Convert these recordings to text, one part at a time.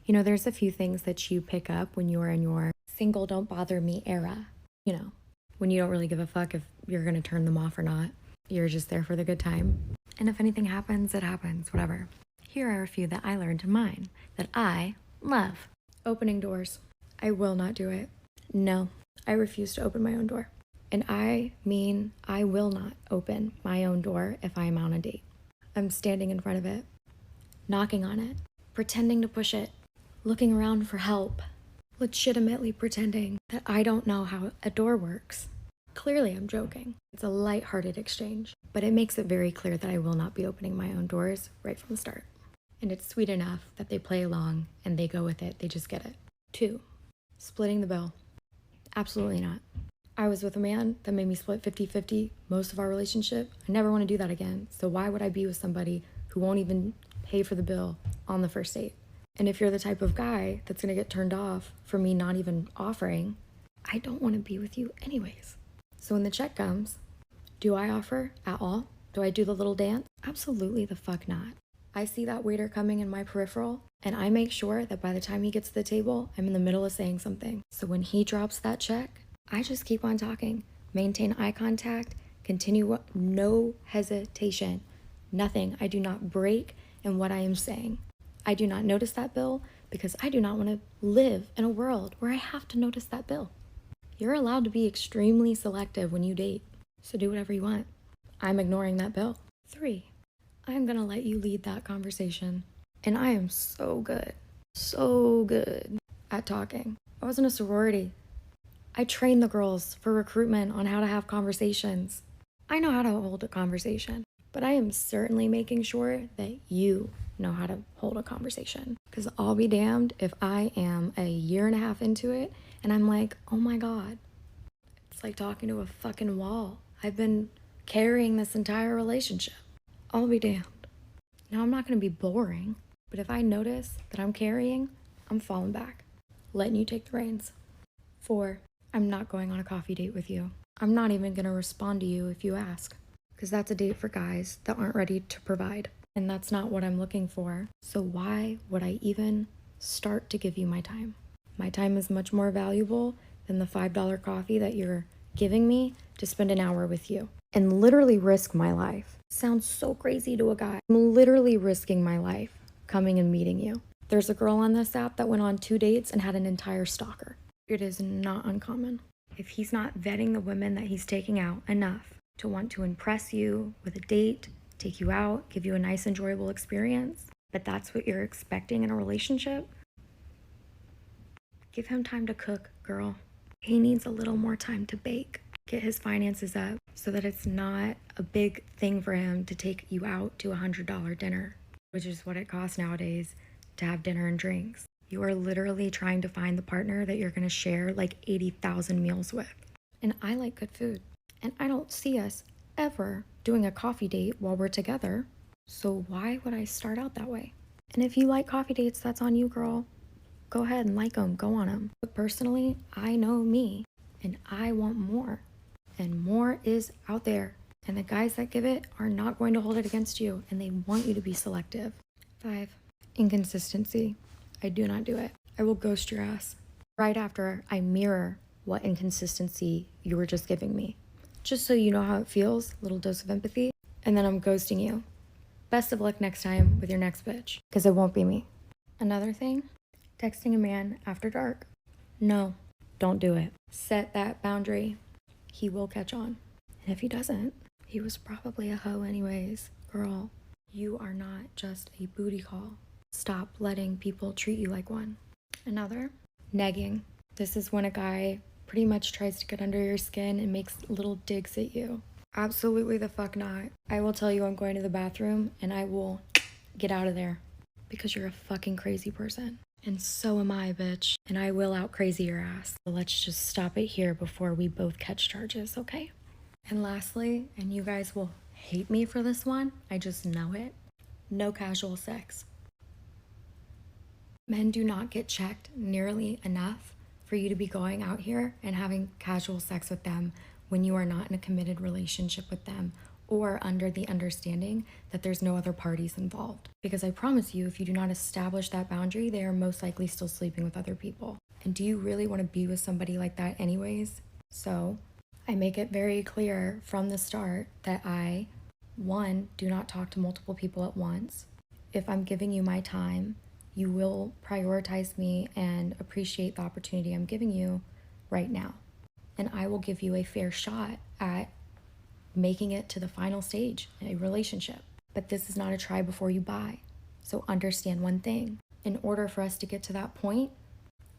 You know, there's a few things that you pick up when you're in your single don't bother me era. You know, when you don't really give a fuck if you're going to turn them off or not. You're just there for the good time. And if anything happens, it happens, whatever. Here are a few that I learned in mine that I love. Opening doors. I will not do it. No, I refuse to open my own door. And I mean, I will not open my own door if I am on a date. I'm standing in front of it, knocking on it, pretending to push it, looking around for help, legitimately pretending that I don't know how a door works. Clearly, I'm joking. It's a lighthearted exchange, but it makes it very clear that I will not be opening my own doors right from the start. And it's sweet enough that they play along and they go with it. They just get it. 2, splitting the bill. Absolutely not. I was with a man that made me split 50-50 most of our relationship. I never want to do that again. So why would I be with somebody who won't even pay for the bill on the first date? And if you're the type of guy that's going to get turned off for me not even offering, I don't want to be with you anyways. So when the check comes, do I offer at all? Do I do the little dance? Absolutely the fuck not. I see that waiter coming in my peripheral, and I make sure that by the time he gets to the table, I'm in the middle of saying something. So when he drops that check, I just keep on talking, maintain eye contact, continue, no hesitation, nothing. I do not break in what I am saying. I do not notice that bill because I do not want to live in a world where I have to notice that bill. You're allowed to be extremely selective when you date, so do whatever you want. I'm ignoring that bill. 3, I'm gonna let you lead that conversation. And I am so good at talking. I was in a sorority. I trained the girls for recruitment on how to have conversations. I know how to hold a conversation, but I am certainly making sure that you know how to hold a conversation. Because I'll be damned if I am a year and a half into it and I'm like, oh my God, it's like talking to a fucking wall. I've been carrying this entire relationship. I'll be damned. Now, I'm not going to be boring, but if I notice that I'm carrying, I'm falling back, letting you take the reins. 4, I'm not going on a coffee date with you. I'm not even going to respond to you if you ask, because that's a date for guys that aren't ready to provide, and that's not what I'm looking for. So why would I even start to give you my time? My time is much more valuable than the $5 coffee that you're giving me to spend an hour with you and literally risk my life. Sounds so crazy to a guy. I'm literally risking my life coming and meeting you. There's a girl on this app that went on 2 dates and had an entire stalker. It is not uncommon. If he's not vetting the women that he's taking out enough to want to impress you with a date, take you out, give you a nice, enjoyable experience, but that's what you're expecting in a relationship, give him time to cook, girl. He needs a little more time to bake. Get his finances up so that it's not a big thing for him to take you out to $100 dinner, which is what it costs nowadays to have dinner and drinks. You are literally trying to find the partner that you're going to share like 80,000 meals with. And I like good food. And I don't see us ever doing a coffee date while we're together. So why would I start out that way? And if you like coffee dates, that's on you, girl. Go ahead and like them, go on them. But personally, I know me and I want more. And more is out there. And the guys that give it are not going to hold it against you. And they want you to be selective. 5, inconsistency. I do not do it. I will ghost your ass right after I mirror what inconsistency you were just giving me. Just so you know how it feels, little dose of empathy. And then I'm ghosting you. Best of luck next time with your next bitch, because it won't be me. Another thing, texting a man after dark. No, don't do it. Set that boundary. He will catch on. And if he doesn't, he was probably a hoe anyways. Girl, you are not just a booty call. Stop letting people treat you like one. Another, negging. This is when a guy pretty much tries to get under your skin and makes little digs at you. Absolutely the fuck not. I will tell you I'm going to the bathroom and I will get out of there because you're a fucking crazy person. And so am I, bitch. And I will out crazy your ass. So let's just stop it here before we both catch charges, okay? And lastly, and you guys will hate me for this one, I just know it, no casual sex. Men do not get checked nearly enough for you to be going out here and having casual sex with them when you are not in a committed relationship with them or under the understanding that there's no other parties involved. Because I promise you, if you do not establish that boundary, they are most likely still sleeping with other people. And do you really want to be with somebody like that anyways? So I make it very clear from the start that I, one, do not talk to multiple people at once. If I'm giving you my time, you will prioritize me and appreciate the opportunity I'm giving you right now. And I will give you a fair shot at making it to the final stage in a relationship. But this is not a try before you buy. So understand one thing. In order for us to get to that point,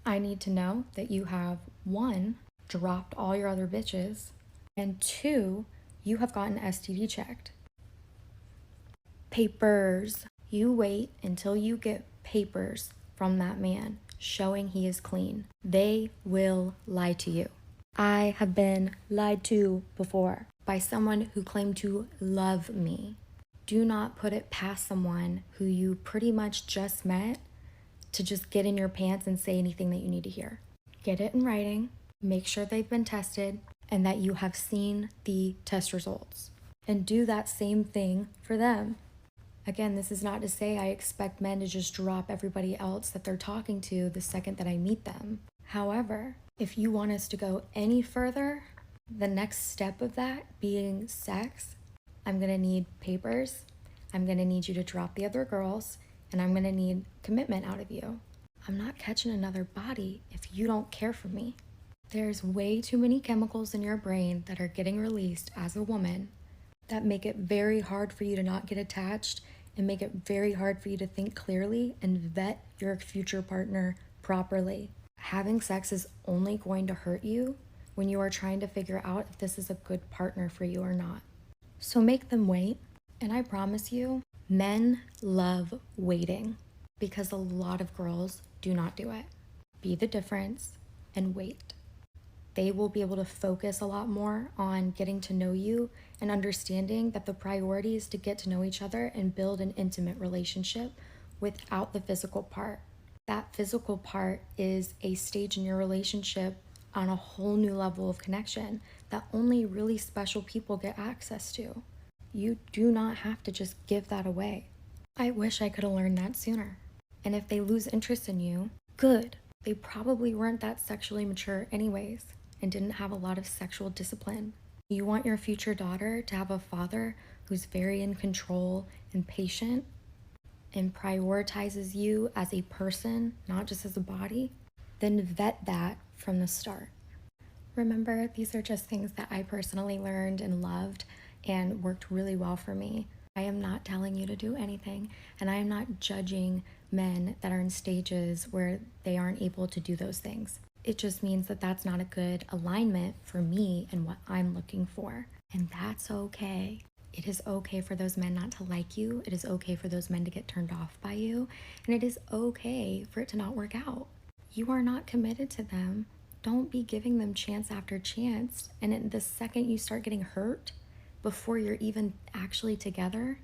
I need to know that you have, one, dropped all your other bitches, and two, you have gotten STD checked. Papers. You wait until you get papers from that man showing he is clean. They will lie to you. I have been lied to before by someone who claimed to love me. Do not put it past someone who you pretty much just met to just get in your pants and say anything that you need to hear. Get it in writing, make sure they've been tested, and that you have seen the test results. And do that same thing for them. Again, this is not to say I expect men to just drop everybody else that they're talking to the second that I meet them. However, if you want us to go any further, the next step of that being sex, I'm gonna need papers, I'm gonna need you to drop the other girls, and I'm gonna need commitment out of you. I'm not catching another body if you don't care for me. There's way too many chemicals in your brain that are getting released as a woman that make it very hard for you to not get attached and make it very hard for you to think clearly and vet your future partner properly. Having sex is only going to hurt you when you are trying to figure out if this is a good partner for you or not. So make them wait, and I promise you, men love waiting because a lot of girls do not do it. Be the difference and wait. They will be able to focus a lot more on getting to know you and understanding that the priority is to get to know each other and build an intimate relationship without the physical part. That physical part is a stage in your relationship on a whole new level of connection that only really special people get access to. You do not have to just give that away. I wish I could have learned that sooner. And if they lose interest in you, good. They probably weren't that sexually mature anyways and didn't have a lot of sexual discipline. You want your future daughter to have a father who's very in control and patient and prioritizes you as a person, not just as a body, then vet that from the start. Remember, these are just things that I personally learned and loved and worked really well for me. I am not telling you to do anything, and I am not judging men that are in stages where they aren't able to do those things. It just means that that's not a good alignment for me and what I'm looking for. And that's okay. It is okay for those men not to like you. It is okay for those men to get turned off by you. And it is okay for it to not work out. You are not committed to them. Don't be giving them chance after chance. And the second you start getting hurt before you're even actually together,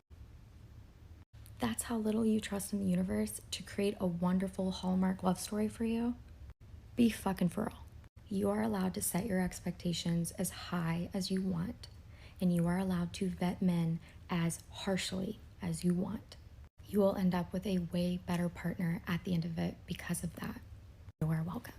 that's how little you trust in the universe to create a wonderful Hallmark love story for you. Be fucking for real. You are allowed to set your expectations as high as you want, and you are allowed to vet men as harshly as you want. You will end up with a way better partner at the end of it because of that. You are welcome.